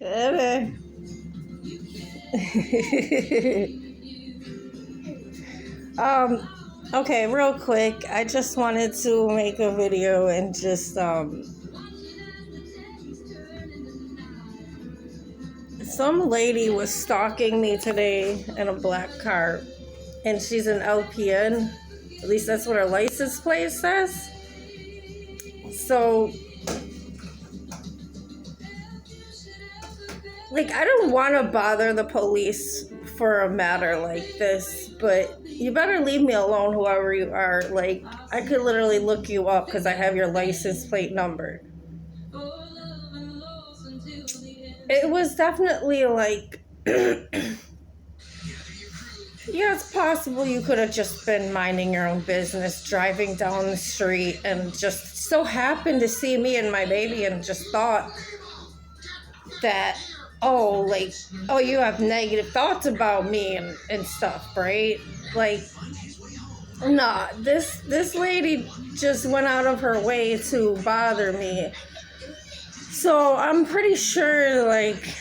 Okay. Okay, real quick, I just wanted to make a video and just, some lady was stalking me today in a black car, and she's an LPN. At least that's what her license plate says. So, like, I don't want to bother the police for a matter like this, but you better leave me alone, whoever you are. Like, I could literally look you up because I have your license plate number. It was definitely like, yeah, it's possible you could have just been minding your own business, driving down the street, and just so happened to see me and my baby and just thought that, oh, you have negative thoughts about me and stuff, right? Like, nah, this lady just went out of her way to bother me. So I'm pretty sure, like,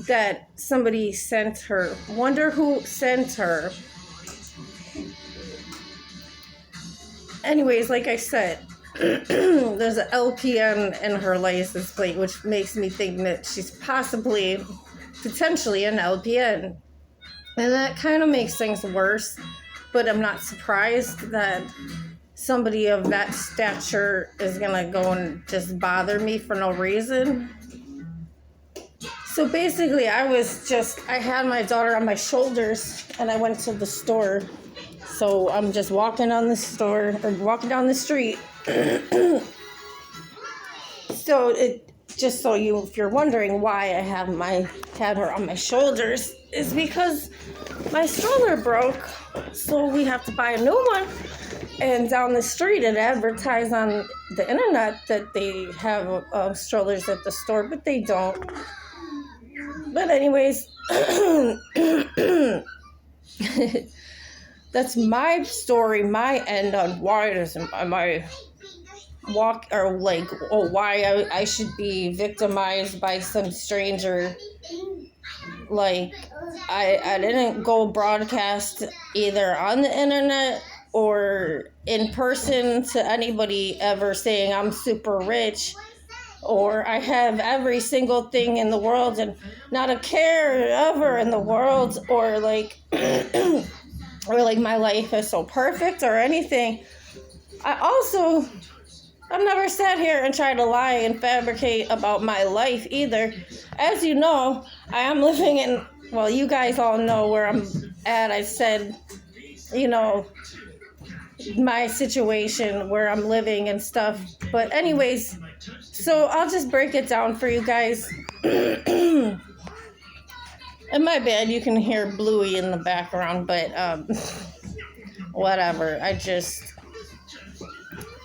that somebody sent her. Wonder who sent her. Anyways, like I said, there's an LPN in her license plate, which makes me think that she's potentially an LPN. And that kind of makes things worse, but I'm not surprised that somebody of that stature is gonna go and just bother me for no reason. So basically, I had my daughter on my shoulders, and I went to the store. So I'm just walking down the street. So if you're wondering why I had her on my shoulders, is because my stroller broke, so we have to buy a new one. And down the street, it advertised on the internet that they have strollers at the store, but they don't. But anyways, that's my story, my end on why why I should be victimized by some stranger. Like, I didn't go broadcast either on the internet or in person to anybody ever saying I'm super rich, or I have every single thing in the world and not a care ever in the world, or like or like my life is so perfect or anything. I've never sat here and tried to lie and fabricate about my life either. As you know, I am living in, well, you guys all know where I'm at. I said, my situation where I'm living and stuff. But anyways, so I'll just break it down for you guys. And my bad, you can hear Bluey in the background, but whatever.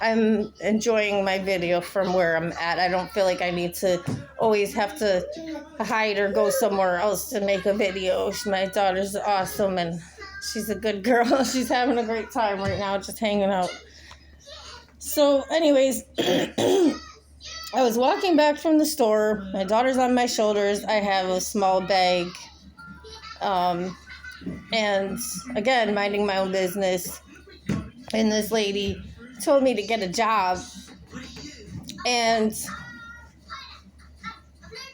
I'm enjoying my video from where I'm at. I don't feel like I need to always have to hide or go somewhere else to make a video. My daughter's awesome and she's a good girl. She's having a great time right now, just hanging out. So anyways, I was walking back from the store. My daughter's on my shoulders. I have a small bag. And again, minding my own business. And this lady told me to get a job. And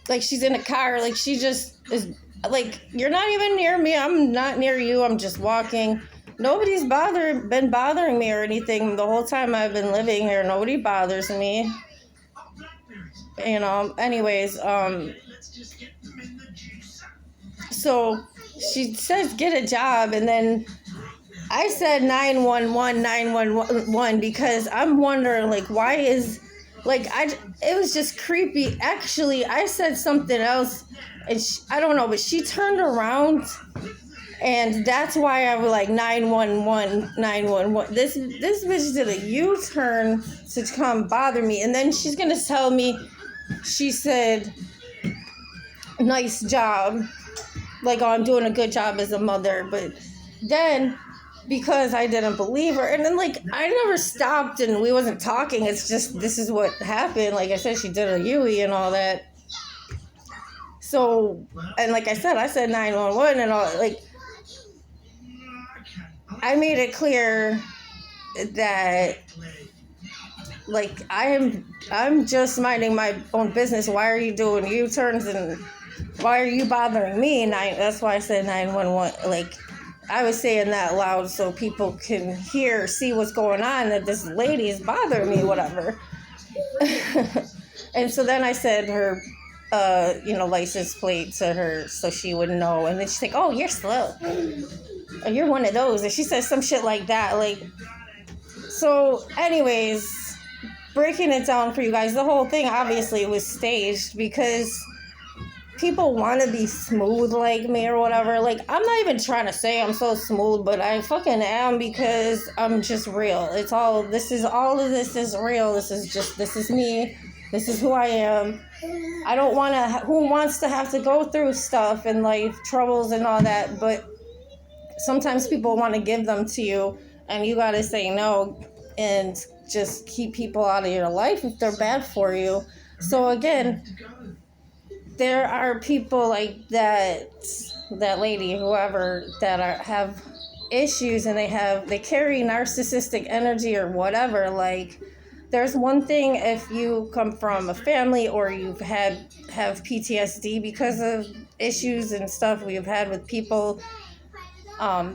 like, she's in a car. Like, she just is like, you're not even near me. I'm not near you. I'm just walking. Nobody's been bothering me or anything the whole time I've been living here. Nobody bothers me. Anyways, so she says get a job, and then I said 911 because I'm wondering, like, why is, like, it was just creepy. Actually, I said something else, and I don't know, but she turned around, and that's why I was like 911. This bitch did a U-turn to come bother me, and then she's gonna tell me, she said, nice job, like, oh, I'm doing a good job as a mother, but then because I didn't believe her. And then, like, I never stopped and we wasn't talking. It's just, this is what happened. Like I said, she did a Yui and all that. So, and like I said 911 and all. Like, I made it clear that, like, I'm just minding my own business. Why are you doing U-turns and why are you bothering me? That's why I said 911. Like, I was saying that loud so people can see what's going on, that this lady is bothering me, whatever. And so then I said her, license plate to her so she would know. And then she's like, oh, you're slow. Oh, you're one of those. And she said some shit like that. Like, so anyways, breaking it down for you guys, the whole thing obviously was staged because people want to be smooth like me or whatever. Like, I'm not even trying to say I'm so smooth, but I fucking am, because I'm just real. All of this is real. This is me. This is who I am. I don't want to, who wants to have to go through stuff and life troubles and all that, but sometimes people want to give them to you and you got to say no and just keep people out of your life if they're bad for you. So again, there are people like that lady, whoever, that have issues and they carry narcissistic energy or whatever. Like, there's one thing if you come from a family or you've have PTSD because of issues and stuff we've had with people,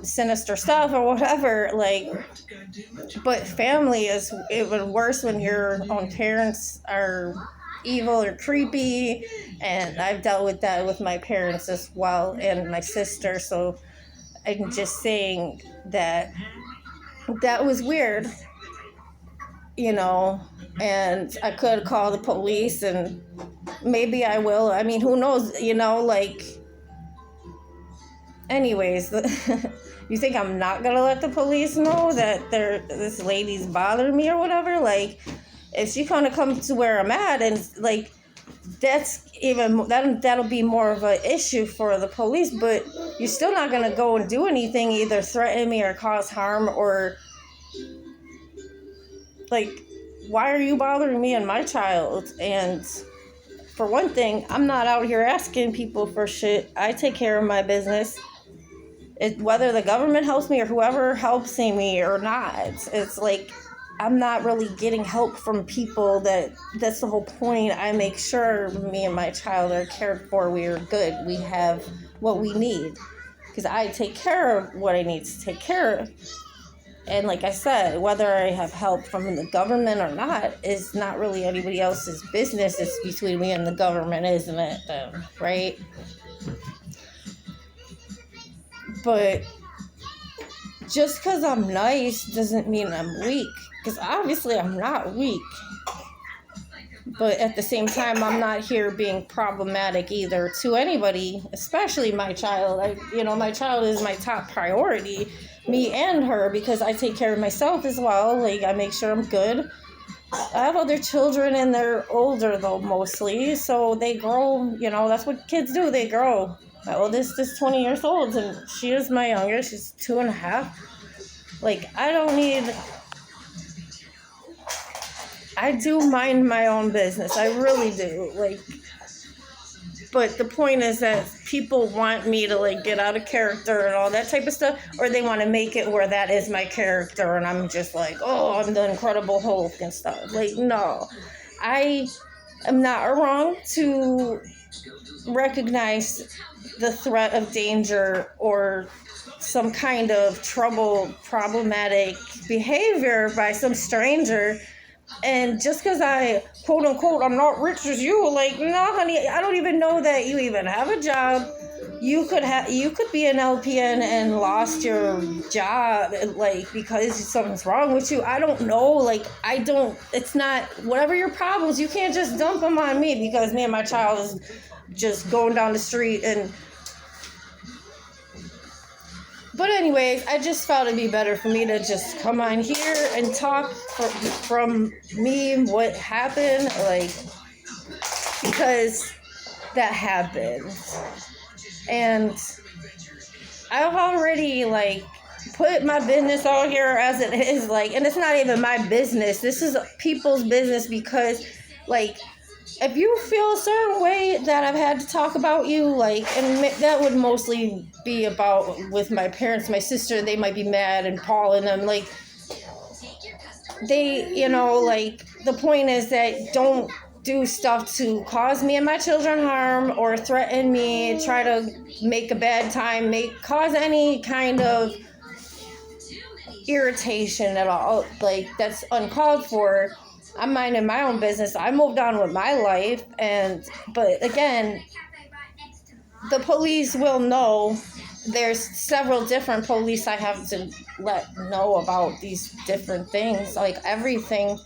sinister stuff or whatever, like, but family is even worse when your own parents are evil or creepy, and I've dealt with that with my parents as well and my sister. So I'm just saying that was weird, and I could call the police, and maybe I will. I mean, who knows, like, anyways. You think I'm not gonna let the police know that this lady's bothering me or whatever? Like, if she kind of comes to where I'm at, and like, that'll be more of an issue for the police. But you're still not gonna go and do anything, either threaten me or cause harm, or like, why are you bothering me and my child? And for one thing, I'm not out here asking people for shit. I take care of my business. Whether the government helps me or whoever helps me or not, it's like, I'm not really getting help from people. That's the whole point. I make sure me and my child are cared for. We are good. We have what we need, because I take care of what I need to take care of. And like I said, whether I have help from the government or not is not really anybody else's business. It's between me and the government, isn't it? Right? But just because I'm nice doesn't mean I'm weak. Because obviously I'm not weak. But at the same time, I'm not here being problematic either to anybody, especially my child. My child is my top priority, me and her, because I take care of myself as well. Like, I make sure I'm good. I have other children, and they're older, though, mostly. So they grow, that's what kids do. They grow. My oldest is 20 years old, and she is my youngest. She's 2.5. Like, I do mind my own business. I really do. Like, but the point is that people want me to, like, get out of character and all that type of stuff, or they want to make it where that is my character, and I'm just like, oh, I'm the Incredible Hulk and stuff. Like, no. I am not wrong to recognize the threat of danger or some kind of problematic behavior by some stranger. And just because I, quote unquote, I'm not rich as you, like, no, honey, I don't even know that you even have a job. You could be an LPN and lost your job, like, because something's wrong with you. I don't know. Like, it's not, whatever your problems, you can't just dump them on me because me and my child is just going down the street. But anyways, I just felt it'd be better for me to just come on here and talk from me what happened, like, because that happened. And I've already, like, put my business out here as it is, like, and it's not even my business. This is people's business because, like, if you feel a certain way that I've had to talk about you, like, and that would mostly be about with my parents, my sister, they might be mad, and Paul and them, like, they, like, the point is that don't do stuff to cause me and my children harm or threaten me, try to make a bad time, cause any kind of irritation at all. Like, that's uncalled for. I'm minding my own business. I moved on with my life, but again, the police will know. There's several different police I have to let know about these different things, like everything,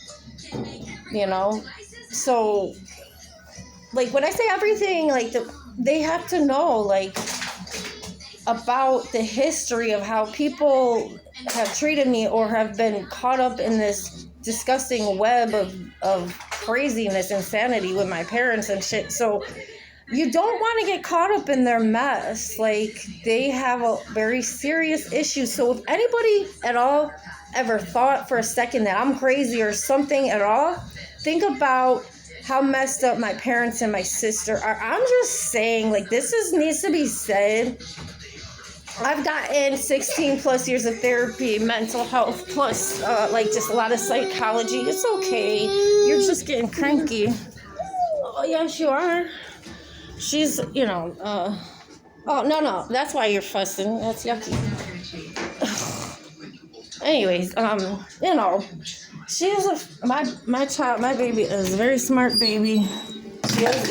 So, like, when I say everything, like, they have to know, like, about the history of how people have treated me or have been caught up in this disgusting web of craziness, insanity with my parents and shit. So you don't want to get caught up in their mess. Like, they have a very serious issue. So if anybody at all ever thought for a second that I'm crazy or something at all, think about how messed up my parents and my sister are. I'm just saying, like, needs to be said. I've gotten 16 plus years of therapy, mental health, plus like just a lot of psychology. It's okay. You're just getting cranky. Oh, yes, you are. She's, oh, no, that's why you're fussing. That's yucky. Anyways, she is my baby is a very smart baby.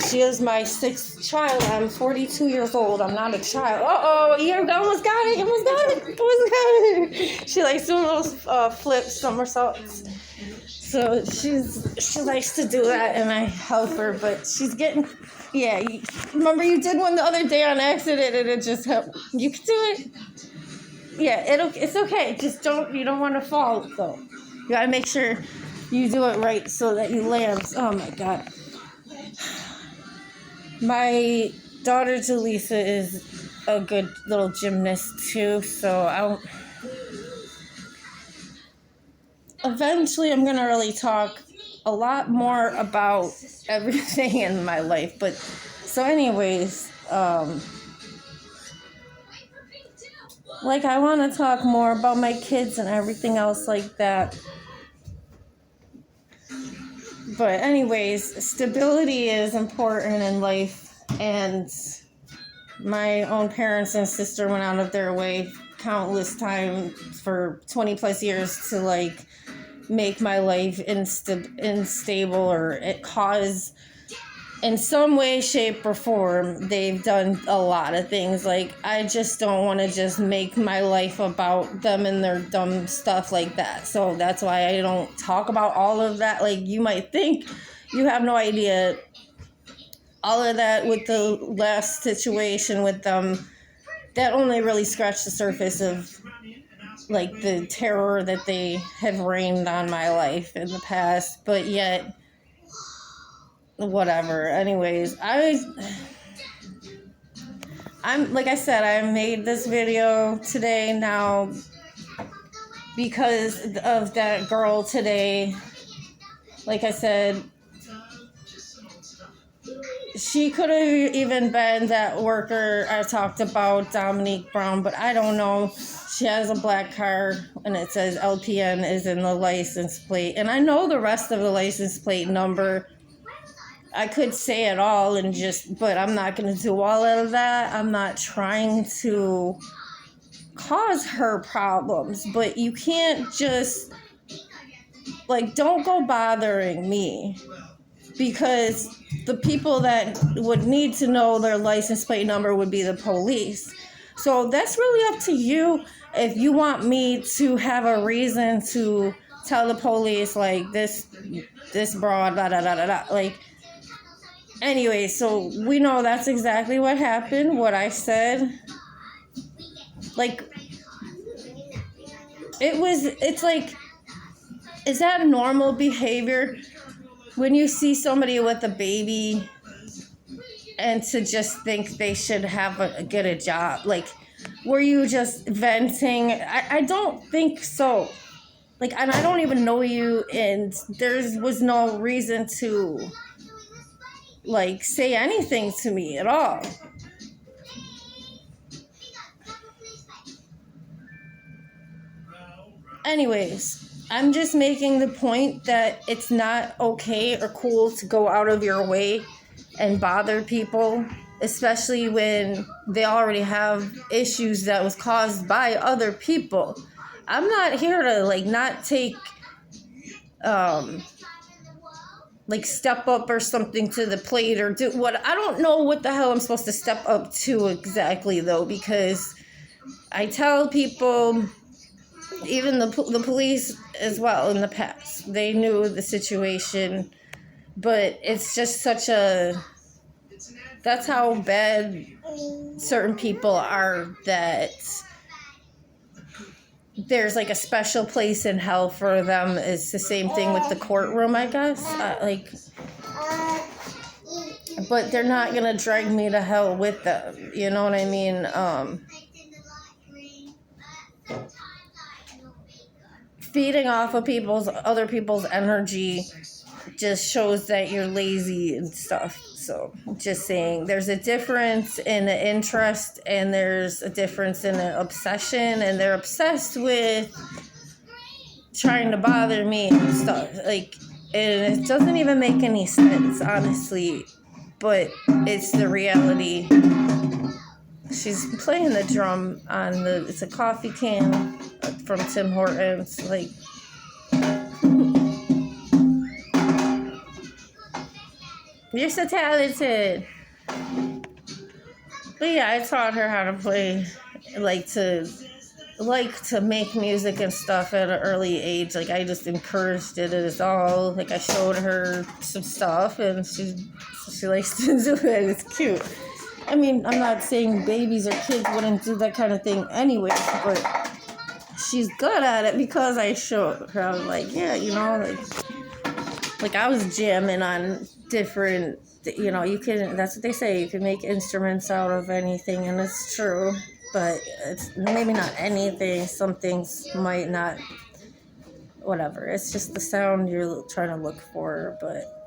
She is my sixth child. I'm 42 years old. I'm not a child. You almost got it. She likes doing those flips, somersaults. So she likes to do that, and I help her. But she's getting, remember you did one the other day on accident, and it just helped. You can do it. Yeah, it's okay. Just you don't want to fall though. You gotta make sure you do it right so that you land. Oh my God. My daughter Jaleesa is a good little gymnast too, so eventually I'm gonna really talk a lot more about everything in my life. But so anyways, like, I want to talk more about my kids and everything else like that. But anyways, stability is important in life, and my own parents and sister went out of their way countless times for 20 plus years to, like, make my life unstable or it cause, in some way, shape, or form, they've done a lot of things. Like, I just don't want to just make my life about them and their dumb stuff like that. So that's why I don't talk about all of that. Like, you might think you have no idea. All of that with the last situation with them, that only really scratched the surface of, like, the terror that they have rained on my life in the past. But yet, whatever. Anyways, I'm like I said, I made this video today now because of that girl today. Like I said, she could have even been that worker I talked about, Dominique Brown, but I don't know. She has a black car and it says LPN is in the license plate, and I know the rest of the license plate number. I could say it all but I'm not going to do all of that. I'm not trying to cause her problems, but you can't just, like, don't go bothering me, because the people that would need to know their license plate number would be the police. So that's really up to you if you want me to have a reason to tell the police, like, this broad, da da da da da, like. Anyway, so we know that's exactly what happened, what I said. Like, it's like, is that normal behavior when you see somebody with a baby and to just think they should get a job? Like, Were you just venting? I don't think so. Like, and I don't even know you, and there was no reason to, like, say anything to me at all. Anyways, I'm just making the point that it's not okay or cool to go out of your way and bother people, especially when they already have issues that was caused by other people. I'm not here to, like, not take, like, step up or something to the plate or do what. I don't know what the hell I'm supposed to step up to exactly, though, because I tell people, even the police as well in the past, they knew the situation, but it's just such a, that's how bad certain people are, that there's like a special place in hell for them. It's the same thing with the courtroom, I guess. But they're not gonna drag me to hell with them, you know what I mean? Feeding off of other people's energy just shows that you're lazy and stuff. So, just saying, there's a difference in an interest, and there's a difference in an obsession, and they're obsessed with trying to bother me and stuff. Like, and it doesn't even make any sense, honestly, but it's the reality. She's playing the drum on it's a coffee can from Tim Hortons, like. You're so talented. But yeah, I taught her how to play, like to make music and stuff at an early age. Like, I just encouraged it as all. Like, I showed her some stuff, and she likes to do it. It's cute. I mean, I'm not saying babies or kids wouldn't do that kind of thing anyway, but she's good at it because I showed her. I was like, yeah, you know, like I was jamming on different, you know, you can, that's what they say, you can make instruments out of anything, and it's true, but it's maybe not anything. Some things might not, whatever. It's just the sound you're trying to look for, but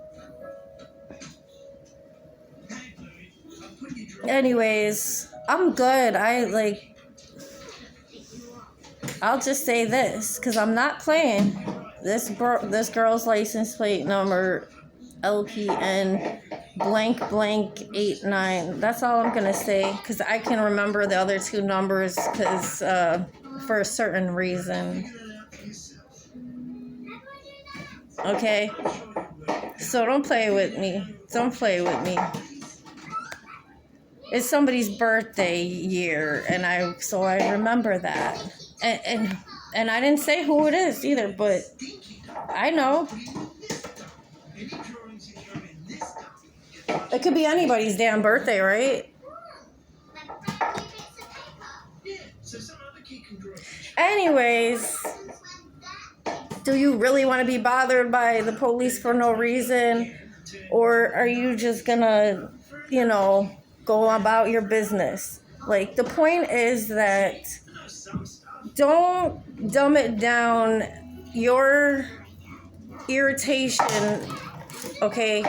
anyways, I'm good. I'll just say this, because I'm not playing. This girl's license plate number, LPN blank blank 89. That's all I'm gonna say, because I can remember the other two numbers, because for a certain reason. Okay? So don't play with me. Don't play with me. It's somebody's birthday year, and I remember that. And I didn't say who it is either, but I know. It could be anybody's damn birthday, right? Anyways, do you really want to be bothered by the police for no reason? Or are you just gonna, you know, go about your business? Like, the point is that don't dumb it down. Your irritation, okay?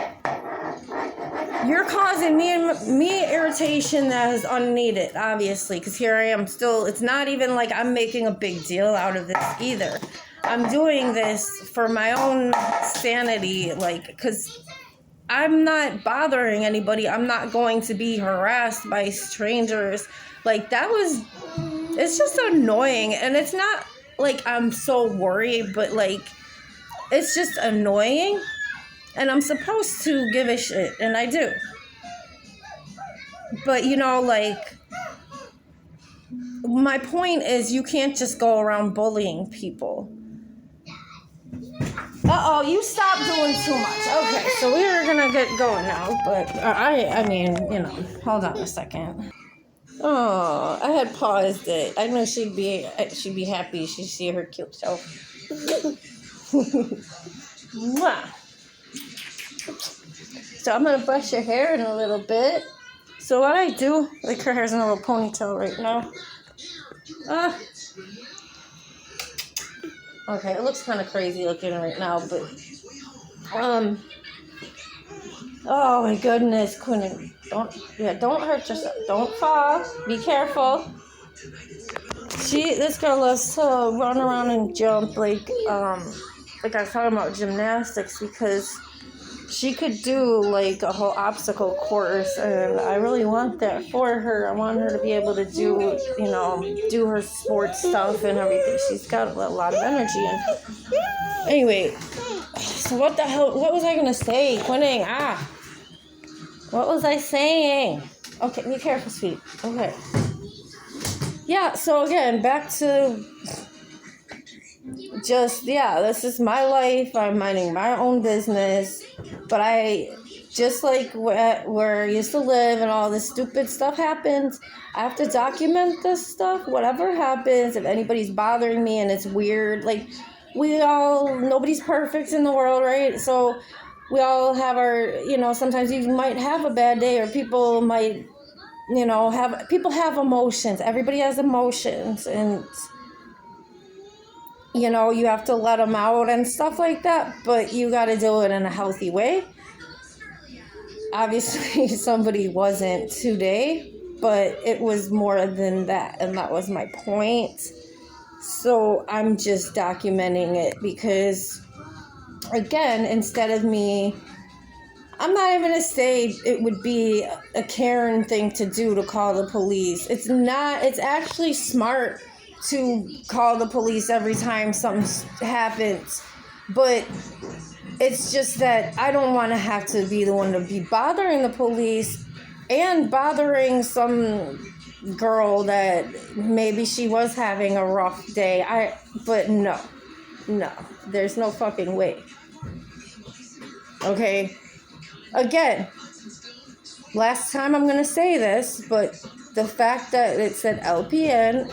You're causing me irritation that is unneeded, obviously, because here I am still. It's not even like I'm making a big deal out of this either. I'm doing this for my own sanity, like, because I'm not bothering anybody. I'm not going to be harassed by strangers. Like, it's just annoying. And it's not like I'm so worried, but, like, it's just annoying. And I'm supposed to give a shit, and I do. But, you know, like, my point is, you can't just go around bullying people. Uh-oh, you stop doing too much. Okay, so we're gonna get going now, but I mean, you know, hold on a second. Oh, I had paused it. I knew she'd be happy. She'd see her cute self. Mwah. So I'm gonna brush your hair in a little bit. So what I do, like, her hair's in a little ponytail right now. Ah. Okay, it looks kind of crazy looking right now, but oh my goodness, Quinn, don't hurt yourself, don't fall, be careful. This girl loves to run around and jump like I was talking about gymnastics, because she could do like a whole obstacle course, and I really want that for her. I want her to be able to do her sports stuff and everything. She's got a lot of energy. And anyway, so what the hell? What was I gonna say, Quinning? What was I saying? Okay, be careful, sweetie. Okay. Yeah. So again, back to this is my life. I'm minding my own business. But just like where I used to live and all this stupid stuff happens, I have to document this stuff. Whatever happens, if anybody's bothering me and it's weird, like nobody's perfect in the world, right? So we all have sometimes you might have a bad day, or people might, have emotions. Everybody has emotions, and you have to let them out and stuff like that, but you got to do it in a healthy way. Obviously, somebody wasn't today, but it was more than that, and that was my point. So I'm just documenting it because, again, instead of me, I'm not even going to say it would be a Karen thing to do to call the police. It's not. It's actually smart to call the police every time something happens, but it's just that I don't want to have to be the one to be bothering the police and bothering some girl that maybe she was having a rough day. But no, there's no fucking way. Okay, again, last time I'm going to say this, but the fact that it said LPN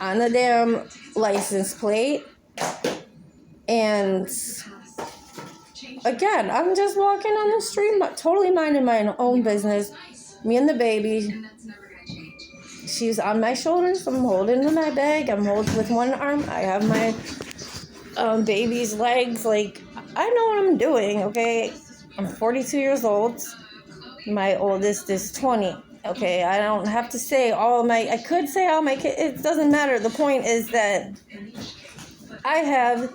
on the damn license plate, and again, I'm just walking on the street, totally minding my own business. Me and the baby. She's on my shoulders. I'm holding my bag. I'm holding with one arm. I have my baby's legs. Like, I know what I'm doing, okay? I'm 42 years old. My oldest is 20. Okay, I don't have to say I could say all my kids. It doesn't matter. The point is that I have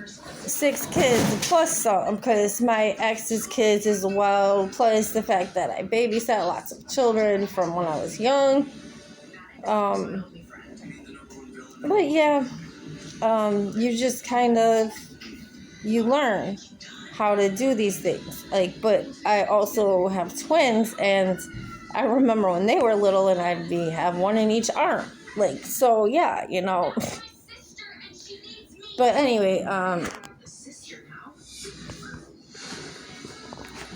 6 kids plus some, because my ex's kids as well, plus the fact that I babysat lots of children from when I was young. But yeah, you just kind of, you learn how to do these things. But I also have twins, and I remember when they were little, and I'd have one in each arm. So yeah, But anyway,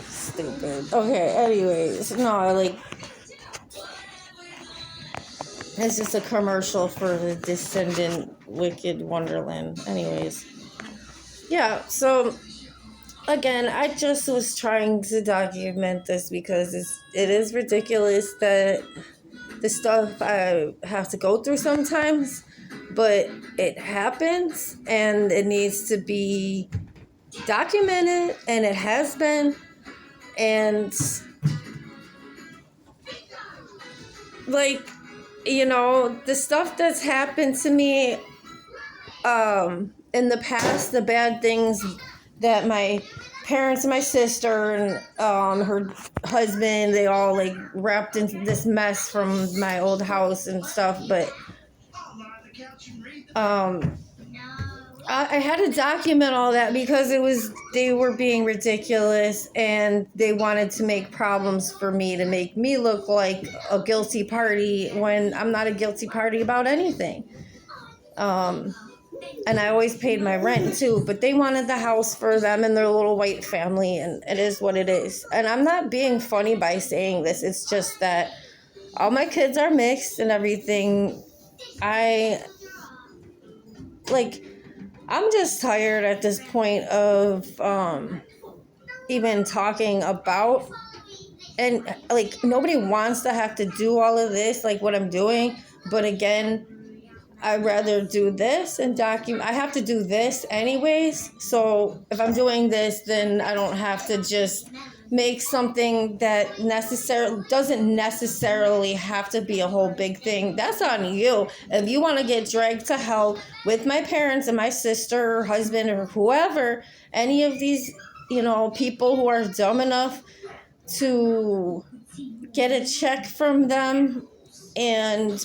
stupid. Okay, anyways, no, it's just a commercial for the Descendant Wicked Wonderland. Anyways, yeah, so again, I just was trying to document this because it is ridiculous that the stuff I have to go through sometimes, but it happens and it needs to be documented, and it has been. And the stuff that's happened to me in the past, the bad things that my parents and my sister and her husband, they all wrapped into this mess from my old house and stuff. But I had to document all that because they were being ridiculous, and they wanted to make problems for me to make me look like a guilty party when I'm not a guilty party about anything. And I always paid my rent too, but they wanted the house for them and their little white family, and it is what it is. And I'm not being funny by saying this. It's just that all my kids are mixed and everything. I'm just tired at this point of even talking about, and nobody wants to have to do all of this, what I'm doing, But again, I'd rather do this and document. I have to do this anyways. So if I'm doing this, then I don't have to just make something that doesn't necessarily have to be a whole big thing. That's on you. If you want to get dragged to hell with my parents and my sister or husband or whoever, any of these, people who are dumb enough to get a check from them and